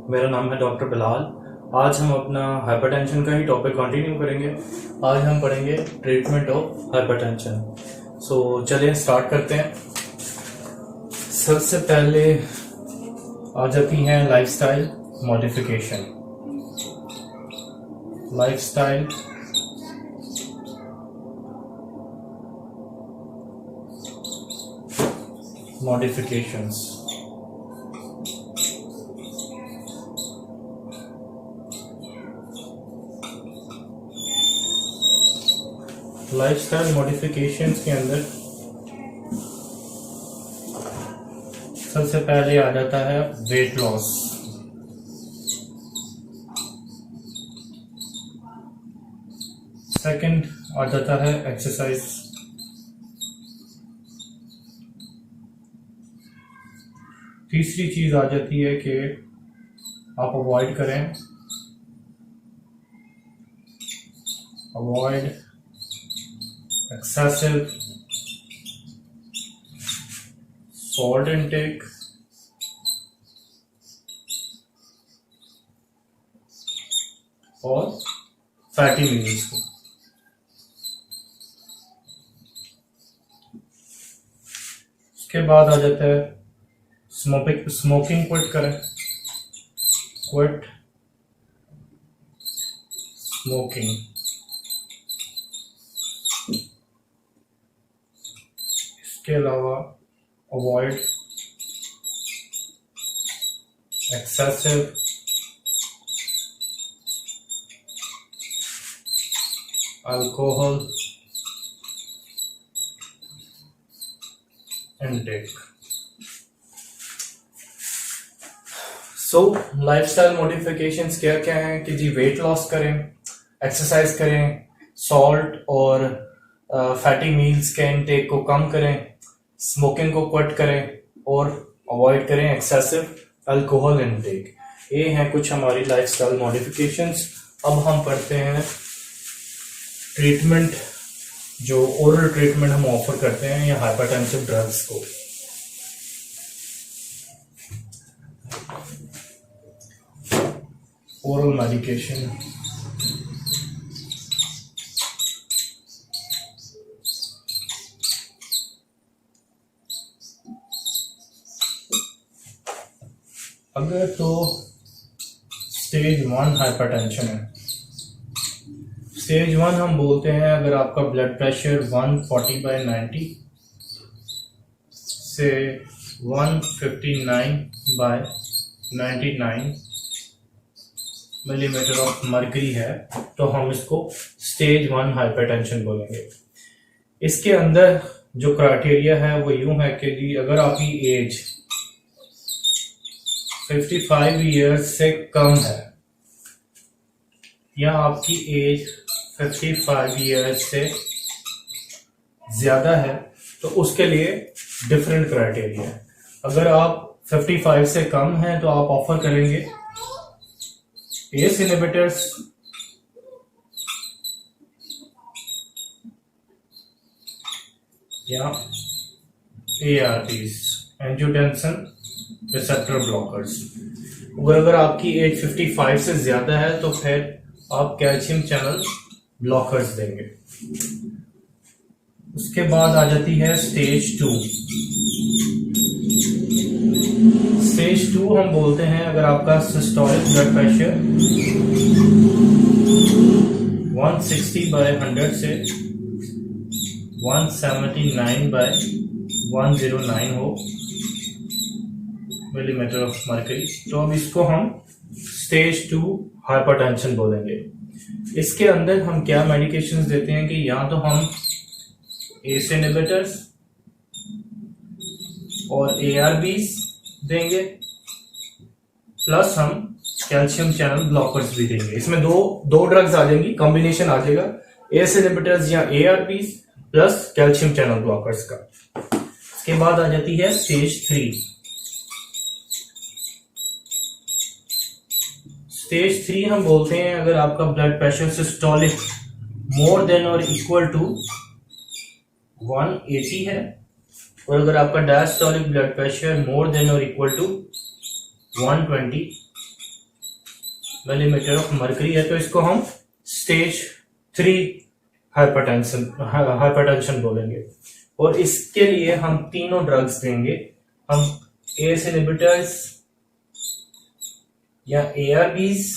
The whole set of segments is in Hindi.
मेरा नाम है डॉक्टर बिलाल। आज हम अपना हाइपरटेंशन का ही टॉपिक कंटिन्यू करेंगे। आज हम पढ़ेंगे ट्रीटमेंट ऑफ हाइपरटेंशन। सो चलिए स्टार्ट करते हैं। सबसे पहले आ जाती है lifestyle modification. Lifestyle modifications. Lifestyle modifications के अंदर सबसे पहले आ जाता है वेट लॉस। सेकंड आ जाता है एक्सरसाइज। तीसरी चीज आ जाती है कि आप अवॉइड करें excessive salt intake और फैटी मील्स को। उसके बाद आ जाता है स्मोकिंग क्विट करें। Quit smoking. इसके अलावा अवॉइड एक्सेसिव अल्कोहल इनटेक। सो लाइफस्टाइल मॉडिफिकेशंस क्या क्या हैं कि जी वेट लॉस करें, एक्सरसाइज करें, सॉल्ट और फैटी मील्स के इनटेक को कम करें, स्मोकिंग को क्विट करें और अवॉइड करें एक्सेसिव अल्कोहल इनटेक। ये हैं कुछ हमारी लाइफस्टाइल मॉडिफिकेशंस। अब हम पढ़ते हैं ट्रीटमेंट, जो ओरल ट्रीटमेंट हम ऑफर करते हैं या हाइपरटेंसिव ड्रग्स को। Oral medication. अगर तो स्टेज 1 हाइपरटेंशन है, स्टेज 1 हम बोलते हैं अगर आपका ब्लड प्रेशर 140/90 से 159/99 मिलीमीटर ऑफ मर्करी है तो हम इसको स्टेज 1 हाइपरटेंशन बोलेंगे। इसके अंदर जो क्राइटेरिया है वो यूं है कि जी अगर आपकी एज 55 ईयर्स से कम है या आपकी एज 55 ईयर्स से ज्यादा है तो उसके लिए डिफरेंट क्राइटेरिया है। अगर आप 55 से कम हैं तो आप ऑफर करेंगे एस इनहिबिटर्स या ARBs, एंजियोटेंसिन रिसेप्टर ब्लॉकर्स। अगर आपकी एज 55 से ज्यादा है तो फिर आप कैल्शियम चैनल ब्लॉकर्स देंगे। उसके बाद आ जाती है स्टेज 2। स्टेज 2 हम बोलते हैं अगर आपका सिस्टोलिक ब्लड प्रेशर 160/100 से 179/109 हो मिलीमीटर ऑफ मर्करी, तो अब इसको हम स्टेज 2 हाइपरटेंशन बोलेंगे। इसके अंदर हम क्या मेडिकेशंस देते हैं कि या तो हम एस इनहिबिटर्स और ARBs देंगे प्लस हम कैल्शियम चैनल ब्लॉकर्स भी देंगे। इसमें दो ड्रग्स आ जाएंगी, कॉम्बिनेशन आ जाएगा एस इनहिबिटर्स या ARBs plus calcium channel blockers का। इसके बाद आ जाती है स्टेज 3। स्टेज 3 हम बोलते हैं अगर आपका blood pressure systolic more than और इक्वल टू 180 है और अगर आपका diastolic blood pressure more than और equal to 120 millimetre of mercury है, तो इसको हम स्टेज 3 हाइपरटेंशन बोलेंगे। और इसके लिए हम तीनों ड्रग्स देंगे। हम एस इनहिबिटर्स या ARBs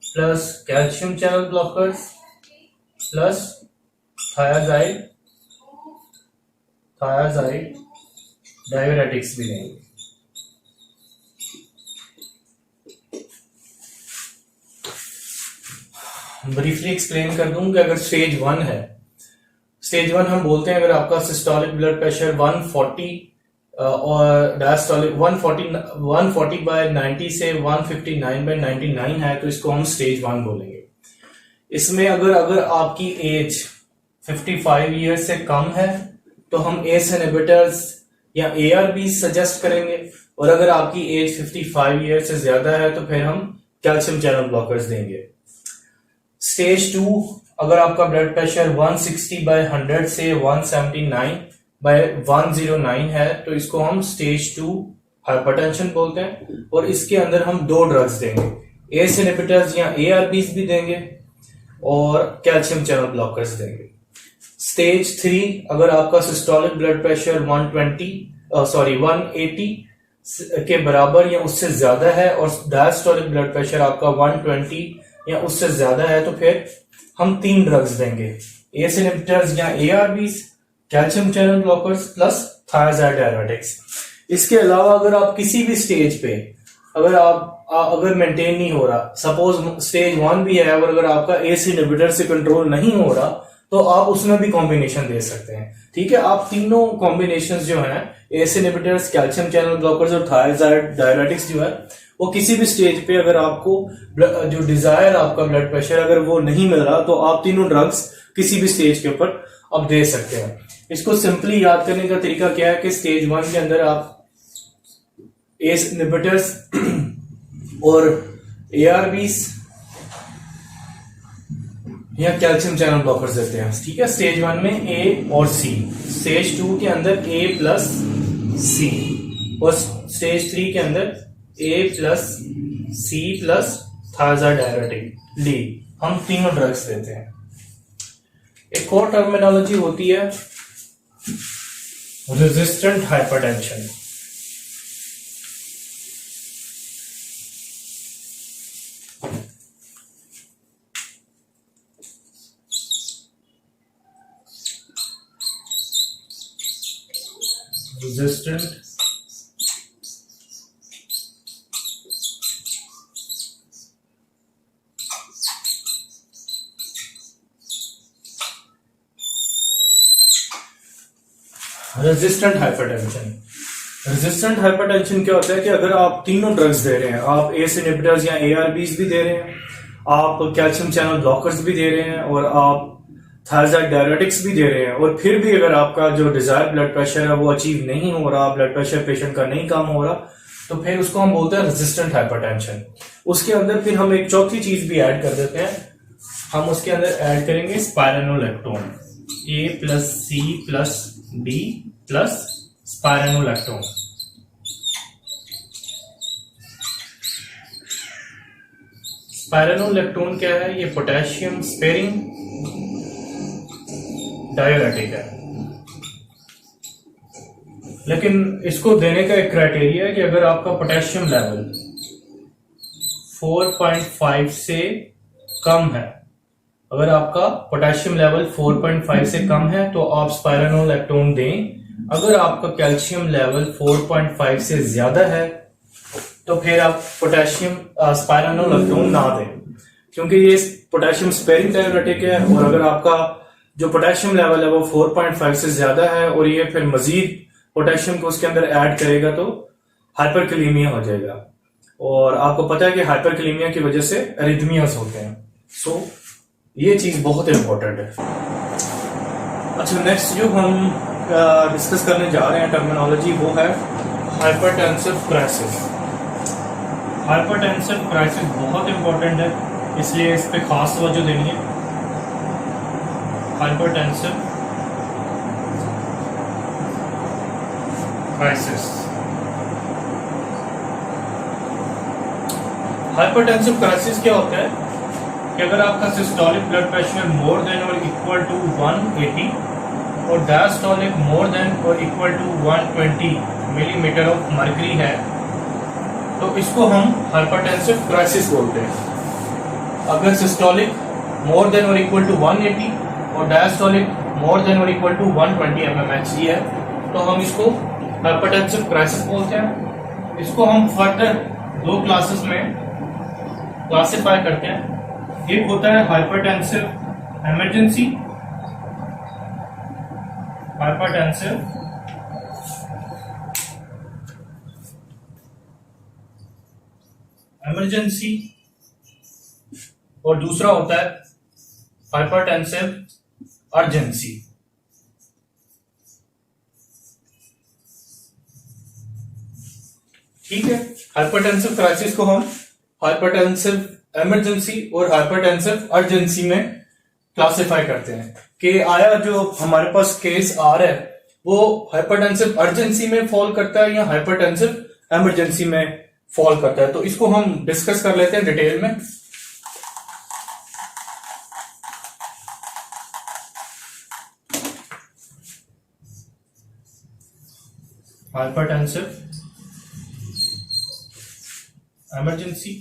plus calcium channel blockers plus thiazide diuretics भी देंगे। ब्रीफली एक्सप्लेन कर दूं कि अगर स्टेज 1 है, स्टेज 1 हम बोलते हैं अगर आपका सिस्टोलिक ब्लड प्रेशर 140 और डायस्टोलिक 140/90 से 159/99 है, तो इसको हम स्टेज 1 बोलेंगे। इसमें अगर आपकी एज 55 ईयर से कम है तो हम एस इनहिबिटर्स या एआरबी सजेस्ट करेंगे, और अगर आपकी एज 55 ईयर से ज्यादा है तो फिर हम कैल्शियम चैनल ब्लॉकर्स देंगे। स्टेज 2 अगर आपका ब्लड प्रेशर 160/100 से 179/109 है तो इसको हम स्टेज 2 हाइपरटेंशन बोलते हैं, और इसके अंदर हम 2 ड्रग्स देंगे, एस इनहिबिटर्स या एआरबीज भी देंगे और कैल्शियम चैनल ब्लॉकर्स देंगे। स्टेज 3 अगर आपका सिस्टोलिक ब्लड प्रेशर 180 के बराबर या उससे ज्यादा है और डायस्टोलिक ब्लड प्रेशर आपका 120 या उससे ज्यादा है तो फिर हम 3 ड्रग्स देंगे, एस इनहिबिटर्स या ARBs, calcium channel blockers plus thiazide diuretics. इसके अलावा अगर आप किसी भी स्टेज पे अगर मेंटेन नहीं हो रहा, सपोज स्टेज 1 भी है और अगर आपका एस इनहिबिटर से कंट्रोल नहीं हो रहा, तो आप उसमें भी कॉम्बिनेशन दे सकते हैं। ठीक है, आप तीनों कॉम्बिनेशंस जो हैं, S inhibitors, calcium channel blockers और थायराइड डायरेटिक्स जो है, वो किसी भी स्टेज पे अगर आपको जो डिजायर आपका ब्लड प्रेशर अगर वो नहीं मिल रहा, तो आप तीनों ड्रग्स किसी भी स्टेज के ऊपर आप दे सकते हैं। इसको सिंपली याद करने का तरीका क्या है कि स्टेज 1 के अंदर आप एस इनहिबिटर्स और एआरबीज या कैल्शियम चैनल ब्लॉकर्स देते हैं। ठीक है, स्टेज 1 में ए और सी, स्टेज 2 के अंदर ए प्लस सी, और स्टेज 3 के अंदर A plus C plus thiazide diuretic D, हम तीनों ड्रग्स देते हैं। एक और टर्मिनोलॉजी होती है resistant hypertension. Resistant resistant hypertension. Resistant hypertension क्या होता है कि अगर आप तीनों ड्रग्स दे रहे हैं, आप एस इनहिबिटर्स या एआरबीज भी दे रहे हैं, आप कैल्शियम चैनल ब्लॉकर्स भी दे रहे हैं और आप थायराइड डायरेटिक्स भी दे रहे हैं, और फिर भी अगर आपका जो डिजायर ब्लड प्रेशर है वो अचीव नहीं हो रहा, ब्लड प्रेशर पेशेंट का नहीं कम हो रहा, तो फिर उसको हम बोलते हैं रेजिस्टेंट हाइपरटेंशन। उसके अंदर फिर हम एक चौथी चीज भी ऐड कर देते हैं, हम उसके अंदर ऐड करेंगे spironolactone, A plus C plus D plus spironolactone. Spironolactone क्या है? ये पोटेशियम स्पेयरिंग डायरेटिक है, लेकिन इसको देने का एक क्राइटेरिया है कि अगर आपका पोटेशियम लेवल 4.5 से कम है, अगर आपका पोटेशियम लेवल 4.5 से कम है तो आप स्पाइरेनोलैक्टोन दें। अगर आपका कैल्शियम लेवल 4.5 से ज्यादा है तो फिर आप स्पाइरेनोलैक्टोन ना दें, क्योंकि ये पोटेशियम स्पेयरिंग डायरेटिक है, और अगर आपका जो पोटेशियम लेवल है वो 4.5 से ज्यादा है और ये फिर मजीद पोटेशियम को उसके अंदर ऐड करेगा तो हाइपरकैलेमिया हो जाएगा, और आपको पता है कि हाइपरकैलेमिया की वजह से एरिथमियास होते हैं। सो ये चीज बहुत इंपॉर्टेंट है। अच्छा, नेक्स्ट जो हम डिस्कस करने जा रहे हैं टर्मिनोलॉजी, वो है हाइपरटेंसिव क्राइसिस। हाइपरटेंसिव क्राइसिस बहुत इंपॉर्टेंट है, इसलिए इस पे खास तवज्जो देनी है। हाइपरटेंसिव क्राइसिस हाइपरटेंसिव क्राइसिस क्या होता है कि अगर आपका systolic blood pressure more than और इक्वल टू 180 और डायस्टोलिक मोर देन और equal to 120 millimetre of mercury है तो इसको हम हाइपरटेंसिव क्राइसिस बोलते हैं। अगर सिस्टोलिक मोर देन और इक्वल टू 180 और डायस्टोलिक मोर देन और इक्वल टू 120 mmHg है तो हम इसको हाइपरटेंसिव क्राइसिस बोलते हैं। इसको हम फर्दर दो क्लासेस में क्लासिफाई करते हैं। एक होता है हाइपरटेंसिव इमरजेंसी, हाइपरटेंसिव इमरजेंसी, और दूसरा होता है हाइपरटेंसिव अर्जेंसी। ठीक है, हाइपरटेंसिव क्राइसिस को हम हाइपरटेंसिव इमरजेंसी और हाइपरटेंसिव अर्जेंसी में क्लासिफाई करते हैं कि आया जो हमारे पास केस आ रहा है वो हाइपरटेंसिव अर्जेंसी में फॉल करता है या हाइपरटेंसिव इमरजेंसी में फॉल करता है। तो इसको हम डिस्कस कर लेते हैं डिटेल में। Hypertensive emergency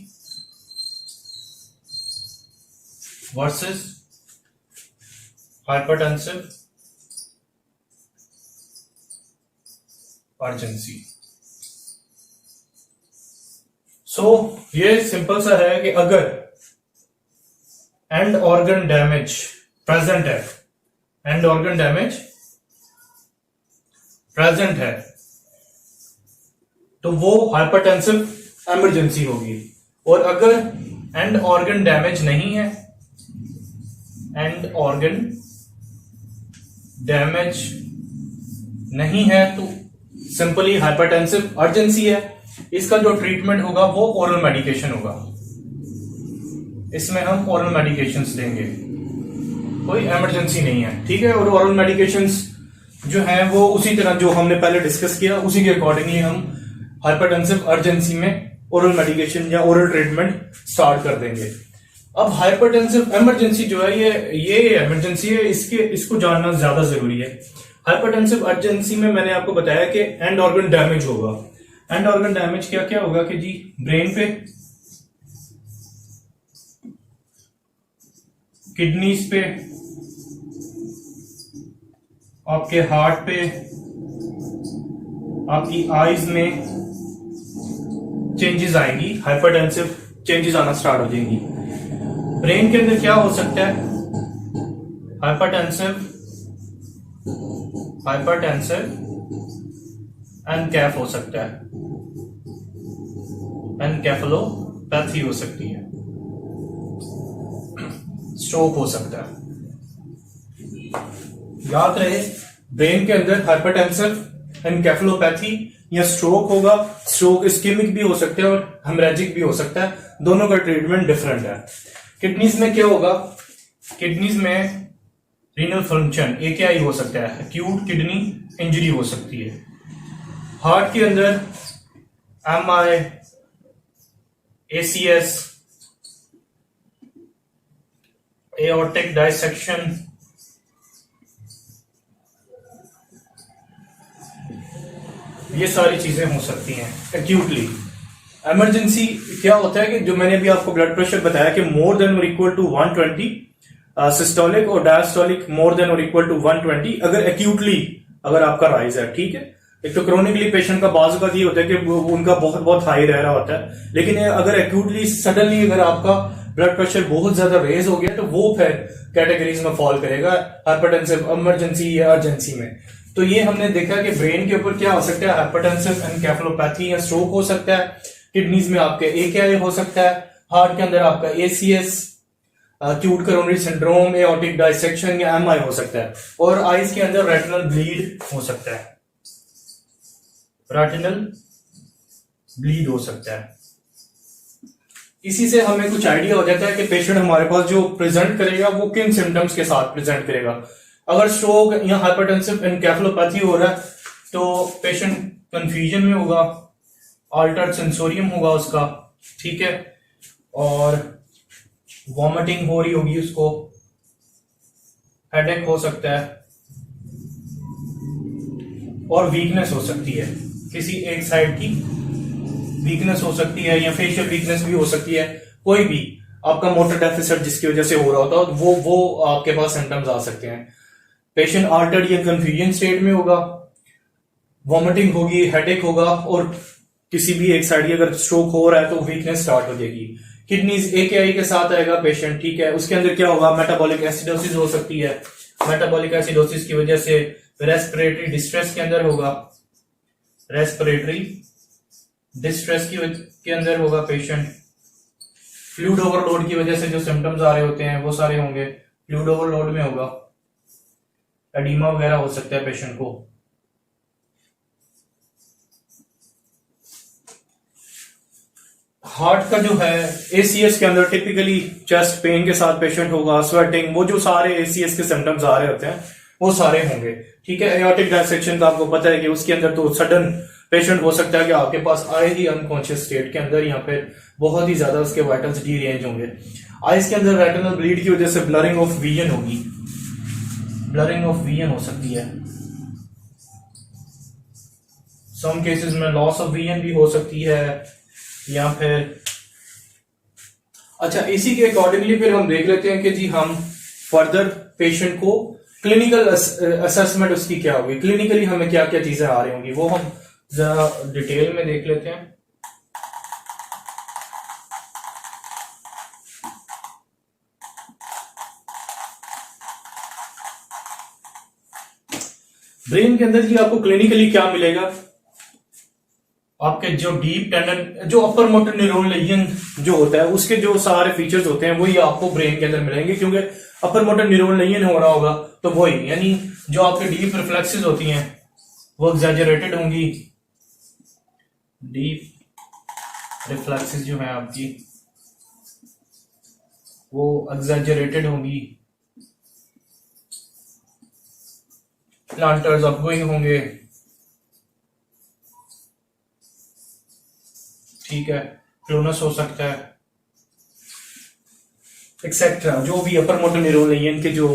versus hypertensive urgency. So ये सिंपल सा है कि अगर एंड ऑर्गन डैमेज प्रेजेंट है, एंड ऑर्गन डैमेज प्रेजेंट है तो वो हाइपरटेंसिव इमरजेंसी होगी। और अगर एंड ऑर्गन डैमेज नहीं है, एंड ऑर्गन डैमेज नहीं है तो सिंपली हाइपरटेंसिव अर्जेंसी है। इसका जो ट्रीटमेंट होगा वो ओरल मेडिकेशन होगा। इसमें हम ओरल मेडिकेशंस देंगे, कोई इमरजेंसी नहीं है। ठीक है, और ओरल मेडिकेशंस जो है वो उसी तरह जो हमने पहले डिस्कस किया उसी के अकॉर्डिंगली हम हाइपरटेंसिव अर्जेंसी में ओरल मेडिकेशन या ओरल ट्रीटमेंट स्टार्ट कर देंगे। अब हाइपरटेंसिव इमरजेंसी जो है ये इमरजेंसी है, इसको जानना ज्यादा जरूरी है। हाइपरटेंसिव अर्जेंसी में मैंने आपको बताया कि एंड ऑर्गन डैमेज होगा। एंड ऑर्गन डैमेज क्या क्या होगा कि जी ब्रेन पे, किडनीज पे, आपके हार्ट पे, आपकी आईज में चेंजेस आएंगी, हाइपरटेंसिव चेंजेस आना स्टार्ट हो जाएंगी। ब्रेन के अंदर क्या हो सकता है? हाइपरटेंसिव एनकैफ हो सकता है, एनकेफेलोपैथी हो सकती है, स्ट्रोक हो सकता है। याद रहे, ब्रेन के अंदर हाइपरटेंसिव एनकेफेलोपैथी या स्ट्रोक होगा। स्ट्रोक इस्केमिक भी हो सकता है और हेमरेजिक भी हो सकता है, दोनों का ट्रीटमेंट डिफरेंट है। किडनीज में क्या होगा? किडनीज में रीनल फंक्शन AKI हो सकता है, एक्यूट किडनी इंजरी हो सकती है। हार्ट के अंदर MI, ACS, एओर्टिक डायसेक्शन, ये सारी चीजें हो सकती हैं एक्यूटली। इमरजेंसी क्या होता है कि जो मैंने अभी आपको ब्लड प्रेशर बताया कि मोर देन और इक्वल टू 120, सिस्टोलिक और डायस्टोलिक मोर देन और इक्वल टू 120 अगर एक्यूटली अगर आपका राइज है। ठीक है, एक तो क्रोनिकली पेशेंट का बाजू का ये होता है कि उनका बहुत बहुत हाई रह रहा होता है, लेकिन अगर एक्यूटली सडनली अगर आपका ब्लड प्रेशर बहुत ज्यादा रेज हो गया तो वो फिर कैटेगरीज में फॉल करेगा हाइपरटेंसिव इमरजेंसी या अर्जेंसी में। तो ये हमने देखा कि ब्रेन के ऊपर क्या हो सकता है, हाइपरटेंसिव एनकेफेलोपैथी या स्ट्रोक हो सकता है, किडनीज में आपके AKI हो सकता है, हार्ट के अंदर आपका ACS, acute coronary syndrome, aortic dissection या MI हो सकता है, और आईज के अंदर रेटिनल ब्लीड हो सकता है, रेटिनल ब्लीड हो सकता है। इसी से हमें कुछ आइडिया हो जाता है कि पेशेंट हमारे पास जो प्रेजेंट करेगा वो किन सिम्टम्स के साथ प्रेजेंट करेगा। अगर स्ट्रोक या हाइपरटेंसिव एनकेफेलोपैथी हो रहा है तो पेशेंट कंफ्यूजन में होगा, अल्टर्ड सेंसोरियम होगा उसका। ठीक है, और वॉमिटिंग हो रही होगी उसको, हेडेक हो सकता है और वीकनेस हो सकती है, किसी एक साइड की वीकनेस हो सकती है या फेशियल वीकनेस भी हो सकती है, कोई भी आपका मोटर डेफिसिट जिसकी वजह से हो रहा होता है वो आपके पास सिम्टम्स आ सकते हैं। पेशेंट अल्टर्ड या कंफ्यूजन स्टेट में होगा, वॉमिटिंग होगी, हेडेक होगा और किसी भी एक साइड की अगर स्ट्रोक हो रहा है तो वीकनेस स्टार्ट हो जाएगी। किडनीज AKI के साथ आएगा पेशेंट, ठीक है। उसके अंदर क्या होगा, मेटाबॉलिक एसिडोसिस हो सकती है, मेटाबॉलिक एसिडोसिस की वजह से रेस्पिरेटरी डिस्ट्रेस के अंदर होगा, रेस्पिरेटरी डिस्ट्रेस के अंदर होगा पेशेंट। फ्लूइड ओवरलोड की वजह से जो सिम्टम्स आ रहे होते हैं वो सारे होंगे, फ्लूइड ओवरलोड में होगा, एडीमा वगैरह हो सकता है पेशेंट को। हार्ट का जो है ACS के अंदर टिपिकली चेस्ट पेन के साथ पेशेंट होगा, स्वेटिंग, वो जो सारे ACS के सिम्टम्स आ रहे होते हैं वो सारे होंगे, ठीक है। एओर्टिक डायसेक्शन का आपको पता है कि उसके अंदर तो सडन पेशेंट हो सकता है कि आपके पास आए ही अनकॉन्शियस स्टेट के अंदर, या फिर बहुत ही ज्यादा उसके वाइटल्स डीरेंज होंगे। आइज के अंदर रेटिनल ब्लीड की वजह से ब्लरिंग ऑफ विजन होगी, ब्लरिंग ऑफ विजन हो सकती है। सम केसेस में लॉस ऑफ विजन भी हो सकती है, या फिर अच्छा, इसी के अकॉर्डिंगली फिर हम देख लेते हैं कि जी हम फर्दर पेशेंट को क्लिनिकल असेसमेंट उसकी क्या होगी, क्लिनिकली हमें क्या क्या चीजें आ रही होंगी, वो हम जरा डिटेल में देख लेते हैं। ब्रेन के अंदर जी आपको क्लिनिकली क्या मिलेगा, आपके जो डीप टेंडन, जो अपर मोटर न्यूरॉन लीजन जो होता है उसके जो सारे फीचर्स होते हैं वही आपको ब्रेन के अंदर मिलेंगे, क्योंकि अपर मोटर न्यूरॉन लीजन हो रहा होगा तो वही, यानी जो आपके डीप रिफ्लेक्सेस होती हैं वो एग्जैजरेटेड होंगी, डीप रिफ्लेक्सेस जो है आपकी वो एग्जैजरेटेड होंगी, प्लांटर्स अपगोइंग होंगे, ठीक है, क्लोनस हो सकता है, एक्सेट्रा। जो भी अपर मोटर न्यूरॉन लीजन के जो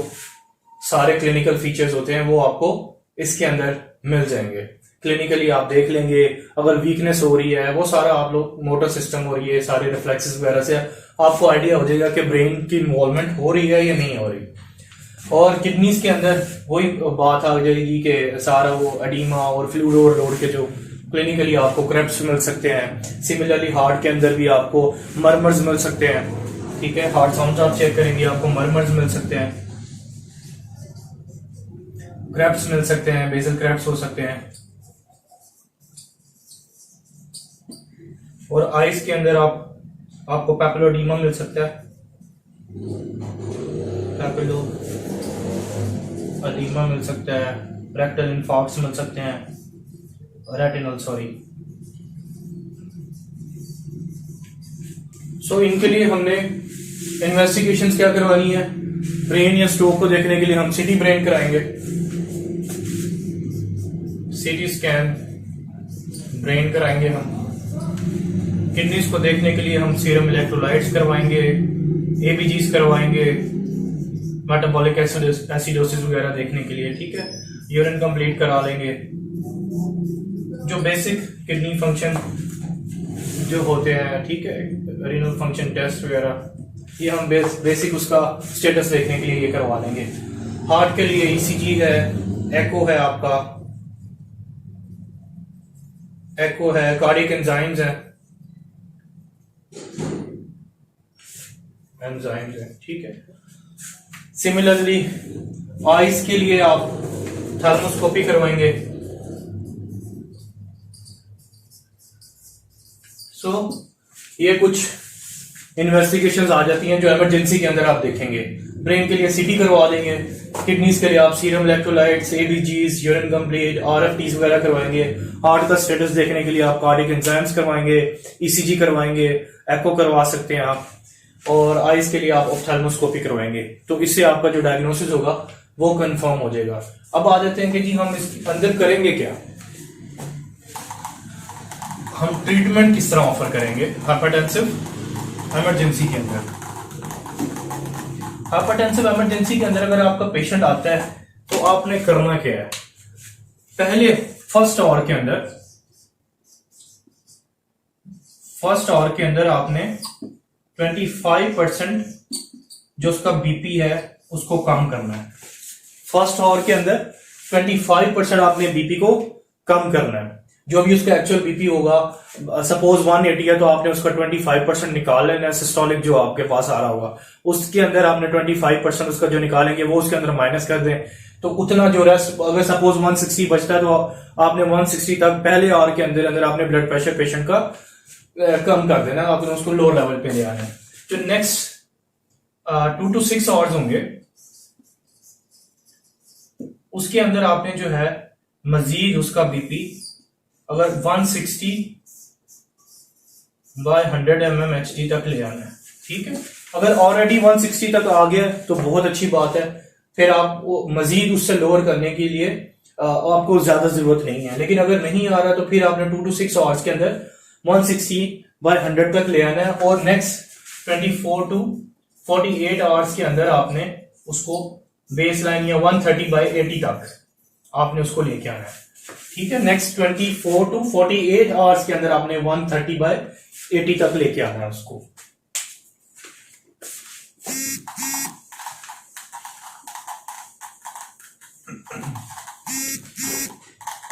सारे क्लिनिकल फीचर्स होते हैं वो आपको इसके अंदर मिल जाएंगे। क्लिनिकली आप देख लेंगे, अगर वीकनेस हो रही है वो सारा आप लोग मोटर सिस्टम हो रही है, सारे रिफ्लेक्सेस वगैरह से आपको आइडिया हो जाएगा कि ब्रेन की इन्वॉल्वमेंट हो रही है या नहीं हो रही। और किडनीज के अंदर वही बात आ जाएगी कि सारा वो एडीमा और फ्लूइड ओवरलोड के जो क्लिनिकली आपको क्रैप्स मिल सकते हैं। सिमिलरली हार्ट के अंदर भी आपको मरमर्स मिल सकते हैं, ठीक है, हार्ट साउंड आप चेक करेंगे आपको मरमर्स मिल सकते हैं, क्रैप्स मिल सकते हैं, बेसल क्रैप्स हो सकते हैं। और आइज के अंदर आपको पैपिलोडीमा मिल सकता है, पैपिलोडीमा मिल सकता है, रेक्टल इन्फार्क्ट्स मिल सकते हैं, रेटिनल सॉरी। सो इनके लिए हमने इन्वेस्टिगेशंस क्या करवानी है, ब्रेन या स्ट्रोक को देखने के लिए हम सिटी ब्रेन कराएंगे, सीटी स्कैन ब्रेन कराएंगे हम। किडनीज को देखने के लिए हम सीरम इलेक्ट्रोलाइट्स करवाएंगे, एबीजीज करवाएंगे, मेटाबॉलिक एसिडोसिस वगैरह देखने के लिए, ठीक है। यूरिन कंप्लीट करा लेंगे, जो बेसिक किडनी फंक्शन जो होते हैं, ठीक है, रीनल फंक्शन टेस्ट वगैरह, ये हम बेसिक उसका स्टेटस देखने के लिए ये करवा लेंगे। हार्ट के लिए ईसीजी है, एको है आपका, एको है, कार्डियक एंजाइम्स है, ठीक है। सिमिलरली आइज के लिए आप थर्मोस्कोपी करवाएंगे। ये कुछ इन्वेस्टिगेशंस आ जाती हैं जो इमरजेंसी के अंदर आप देखेंगे। ब्रेन के लिए सीटी करवा देंगे, किडनीज के लिए आप serum electrolytes, ABGs, urine complete, आरएफटीज वगैरह करवाएंगे। हार्ट का स्टेटस देखने के लिए आप कार्डियक एंजाइम्स करवाएंगे, ईसीजी करवाएंगे, एको करवा सकते हैं आप, और आइज के लिए आप ऑप्थेल्मोस्कोपी करवाएंगे। तो इससे आपका जो डायग्नोसिस होगा वो कंफर्म हो जाएगा। अब आ जाते हैं कि जी हम इसके अंदर करेंगे क्या, हम ट्रीटमेंट किस तरह ऑफर करेंगे। हाइपरटेंसिव इमरजेंसी के अंदर, हाइपरटेंसिव इमरजेंसी के अंदर अगर आपका पेशेंट आता है तो आपने करना क्या है? पहले फर्स्ट आवर के अंदर आपने 25% जो उसका बीपी है उसको कम करना है। फर्स्ट आवर के अंदर 25% आपने बीपी को कम करना है। जो भी उसका एक्चुअल बीपी होगा, सपोज 180 है तो आपने उसका 25% निकाल लेना है। सिस्टोलिक जो आपके पास आ रहा होगा उसके अंदर आपने 25% उसका जो निकालेंगे वो उसके अंदर माइनस कर दें, तो उतना जो रेस्ट, अगर सपोज 160 बचता है तो आपने 160 तक पहले आवर के अंदर अंदर आपने ब्लड प्रेशर पेशेंट का कम कर देना, आपने उसको लो लेवल पे ले आना है। जो नेक्स्ट 2 to 6 आवर्स होंगे उसके अंदर आपने जो है मजीद उसका बीपी अगर 160/100 mmHg तक ले आना है, ठीक है। अगर ऑलरेडी 160 तक आ गया तो बहुत अच्छी बात है, फिर आप मजीद उससे लोअर करने के लिए आपको ज्यादा जरूरत नहीं है। लेकिन अगर नहीं आ रहा तो फिर आपने 2 to 6 आवर्स के अंदर 160/100 तक ले आना है, और नेक्स्ट 24 to 48 आवर्स के अंदर आपने उसको बेस लाइन या 130/80 तक आपने उसको लेके आना है, ठीक है। नेक्स्ट 24 to 48 आवर्स के अंदर आपने 130/80 तक लेके आना है उसको।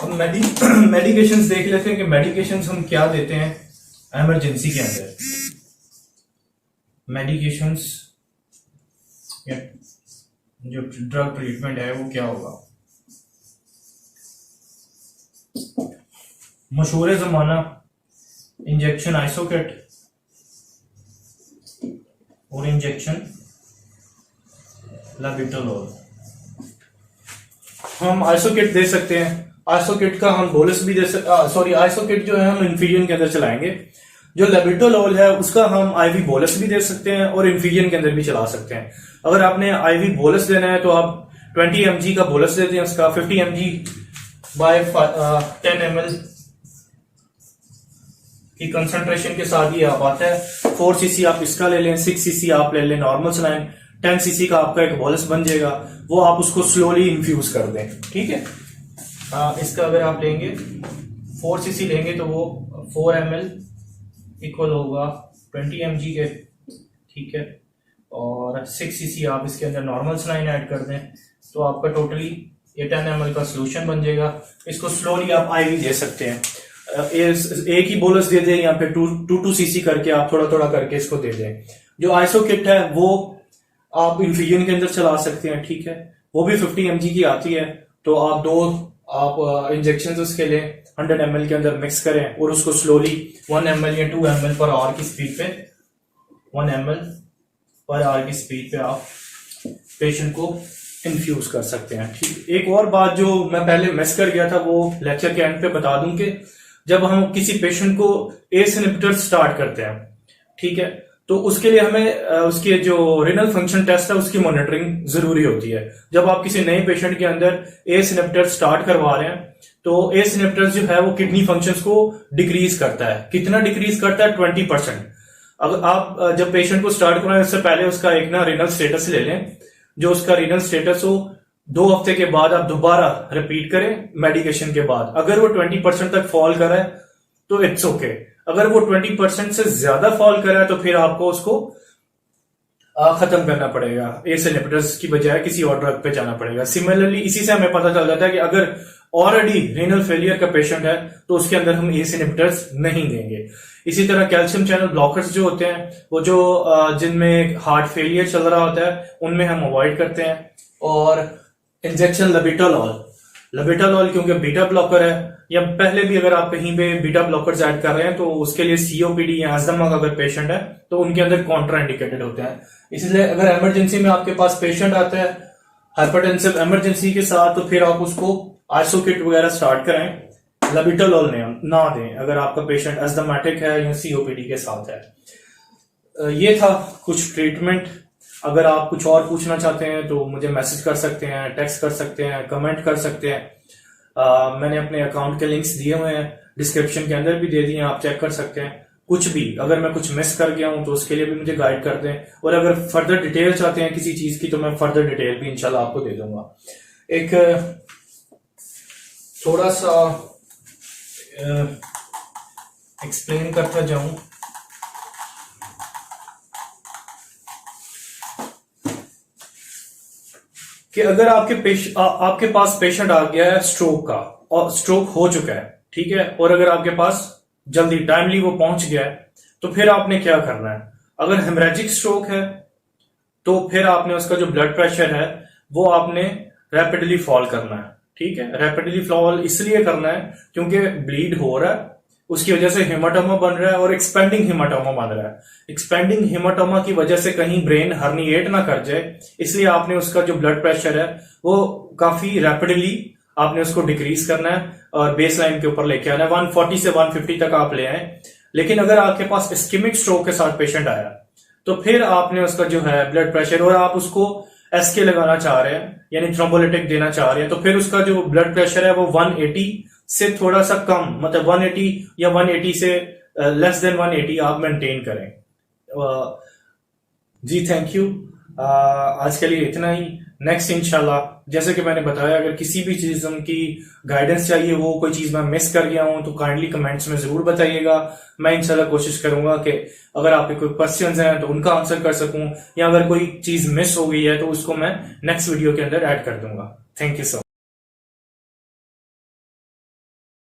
अब मेडिकेशंस देख लेते हैं कि मेडिकेशंस हम क्या देते हैं इमरजेंसी के अंदर। मेडिकेशंस जो ड्रग ट्रीटमेंट है वो क्या होगा? मशहूर जमाना इंजेक्शन आइसोकेट और इंजेक्शन लाबिटोलोल। हम आइसोकेट दे सकते हैं, आइसोकेट का हम बोलस भी दे सकते, आइसोकेट जो है हम इन्फ्यूजन के अंदर चलाएंगे। जो लेबिटोलोल है उसका हम आईवी बोलस भी दे सकते हैं और इन्फ्यूजन के अंदर भी चला सकते हैं। अगर आपने आईवी बोलस देना है तो आप 20 mg का बोलस देते हैं, उसका 50 mg/10 ml की कंसंट्रेशन के साथ ही आप आता है। 4 cc आप इसका ले लें, 6 cc आप ले लें नॉर्मल सलाइन, 10 cc का आपका एक बोलस बन जाएगा, वो आप उसको स्लोली इन्फ्यूज कर दें, ठीक है। इसका अगर आप लेंगे 4 cc लेंगे तो वो 4 ml इक्वल होगा 20 mg के, ठीक है। और 6 cc आप इसके अंदर नॉर्मल सलाइन ऐड कर दें तो आपका टोटली ये 10 ml का सोल्यूशन बन जाएगा। इसको स्लोली आप आईवी दे सकते हैं, एक ही बोलस दे दें या फिर 2 cc करके आप थोड़ा थोड़ा करके इसको दे दें। जो आइसो किट है वो आप इन्फ्यूजन के अंदर चला सकते हैं, ठीक है। वो भी 50 mg की आती है, तो आप आप इंजेक्शन उसके लिए 100 ml के अंदर मिक्स करें और उसको स्लोली 1 ml या 2 ml पर आवर की स्पीड पे 1 ml पर आवर की स्पीड पे आप पेशेंट को इन्फ्यूज कर सकते हैं, ठीक। एक और बात जो मैं पहले मिस कर गया था वो लेक्चर के एंड पे बता दूं कि जब हम किसी पेशेंट को एस इनहिबिटर स्टार्ट करते हैं, ठीक है, तो उसके लिए हमें उसके जो रिनल फंक्शन टेस्ट है उसकी मॉनिटरिंग जरूरी होती है। जब आप किसी नए पेशेंट के अंदर एस इनहिबिटर स्टार्ट करवा रहे हैं तो एस इनहिबिटर जो है वो किडनी फंक्शंस को डिक्रीज करता है। कितना डिक्रीज करता है? 20%। अगर आप जब पेशेंट को स्टार्ट करवाएं उससे पहले उसका एक ना रिनल स्टेटस ले लें, जो उसका रिनल स्टेटस हो 2 हफ्ते के बाद आप दोबारा रिपीट करें मेडिकेशन के बाद। अगर वो 20% तक फॉल कर रहा है तो इट्स ओके, अगर वो 20% से ज्यादा फॉल कर रहा है तो फिर आपको उसको खत्म करना पड़ेगा, एस इनहिबिटर्स की बजाय किसी और ड्रग पे जाना पड़ेगा। सिमिलरली इसी से हमें पता चल जाता है कि अगर ऑलरेडी रीनल फेलियर का पेशेंट है तो उसके अंदर हम एस इनहिबिटर्स नहीं देंगे। इसी तरह कैल्शियम चैनल ब्लॉकर्स जो होते हैं वो जो जिनमें हार्ट फेलियर चल रहा होता है उनमें हम अवॉइड करते हैं। और इंजेक्शन लबिटालॉल क्योंकि बीटा ब्लॉकर है, या पहले भी अगर आप कहीं पे बीटा ब्लॉकर्स ऐड कर रहे हैं तो उसके लिए सीओपीडी या अस्थमा का अगर पेशेंट है तो उनके अंदर कॉन्ट्राइंडिकेटेड होते हैं। इसलिए अगर इमरजेंसी में आपके पास पेशेंट आता है हाइपरटेंसिव इमरजेंसी के साथ तो फिर आप उसको आइसोकिट वगैरह स्टार्ट करें, लबिटालॉल ना दें अगर आपका पेशेंट अस्थमेटिक है या सीओपीडी के साथ है। ये था कुछ ट्रीटमेंट। अगर आप कुछ और पूछना चाहते हैं तो मुझे मैसेज कर सकते हैं, टेक्स्ट कर सकते हैं, कमेंट कर सकते हैं। मैंने अपने अकाउंट के लिंक्स दिए हुए हैं, डिस्क्रिप्शन के अंदर भी दे दिए हैं, आप चेक कर सकते हैं। कुछ भी अगर मैं कुछ मिस कर गया हूं तो उसके लिए भी मुझे गाइड कर दें, और अगर फर्दर डिटेल चाहते हैं किसी चीज की तो मैं फर्दर डिटेल भी इंशाल्लाह आपको दे दूंगा। एक थोड़ा सा एक्सप्लेन करता जाऊं। कि अगर आपके पास पेशेंट आ गया है स्ट्रोक का, और स्ट्रोक हो चुका है, ठीक है, और अगर आपके पास जल्दी टाइमली वो पहुंच गया है, तो फिर आपने क्या करना है। अगर हेमरेजिक स्ट्रोक है तो फिर आपने उसका जो ब्लड प्रेशर है वो आपने रैपिडली फॉल करना है, ठीक है। रैपिडली फॉल इसलिए करना है क्योंकि ब्लीड हो रहा है, उसकी वजह से हेमाटोमा बन रहा है, और एक्सपेंडिंग हेमाटोमा बन रहा है। एक्सपेंडिंग हेमाटोमा की वजह से कहीं ब्रेन हर्निएट ना कर जाए, इसलिए आपने उसका जो ब्लड प्रेशर है वो काफी रैपिडली आपने उसको डिक्रीज करना है और बेस लाइन के ऊपर लेके आना है। 140 से 150 तक आप ले आए। लेकिन अगर आपके पास इस्केमिक स्ट्रोक के साथ पेशेंट आया तो फिर आपने उसका जो है ब्लड प्रेशर, और आप उसको एसके लगाना चाह रहे हैं यानी थ्रोम्बोलिटिक देना चाह रहे हैं, तो फिर उसका जो ब्लड प्रेशर है वो 180 से थोड़ा सा कम, मतलब 180 या 180 से लेस देन 180 आप मेंटेन करें। जी थैंक यू। आज के लिए इतना ही। नेक्स्ट इंशाल्लाह जैसे कि मैंने बताया, अगर किसी भी चीज की गाइडेंस चाहिए, वो कोई चीज मैं मिस कर गया हूं तो काइंडली कमेंट्स में जरूर बताइएगा। मैं इंशाल्लाह कोशिश करूंगा कि अगर आपके कोई क्वेश्चंस हैं तो उनका आंसर कर सकूं, या अगर कोई चीज मिस हो गई है तो उसको मैं नेक्स्ट वीडियो के अंदर ऐड कर दूंगा। Thank you so much.